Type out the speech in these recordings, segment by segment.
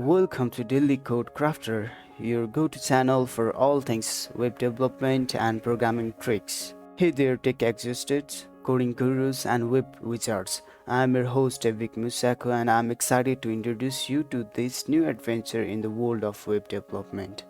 Welcome to Daily Code Crafter, your go-to channel for all things web development and programming tricks. Hey there tech experts, coding gurus and web wizards. I'm your host Evik Musako and I'm excited to introduce you to this new adventure in the world of web development.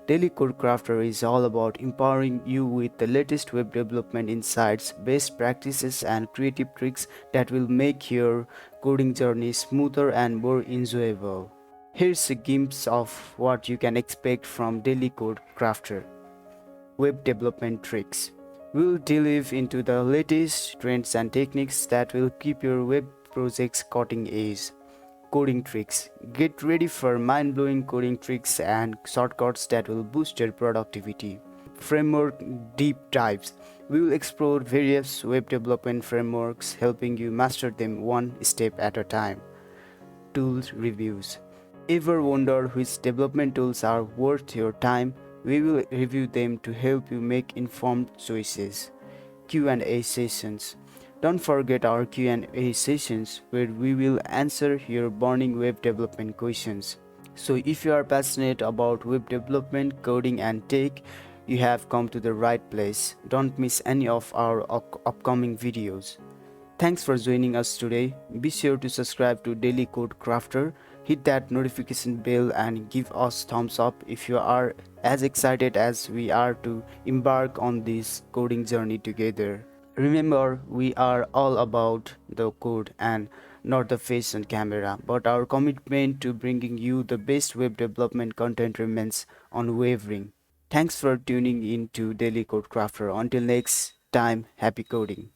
Daily Code Crafter is all about empowering you with the latest web development insights, best practices and creative tricks that will make your coding journey smoother and more enjoyable. Here's a glimpse of what you can expect from Daily Code Crafter. Web development tricks. We'll delve into the latest trends and techniques that will keep your web projects cutting edge. Coding tricks. Get ready for mind-blowing coding tricks and shortcuts that will boost your productivity. Framework deep dives. We will explore various web development frameworks, helping you master them one step at a time. Tools reviews. Ever wonder which development tools are worth your time? We will review them to help you make informed choices. Q&A sessions. Don't forget our Q&A sessions where we will answer your burning web development questions. So if you are passionate about web development, coding and tech, you have come to the right place. Don't miss any of our upcoming videos. Thanks for joining us today. Be sure to subscribe to Daily Code Crafter, hit that notification bell and give us thumbs up if you are as excited as we are to embark on this coding journey together. Remember, we are all about the code and not the face and camera, but our commitment to bringing you the best web development content remains unwavering. Thanks for tuning in to Daily Code Crafter. Until next time, happy coding.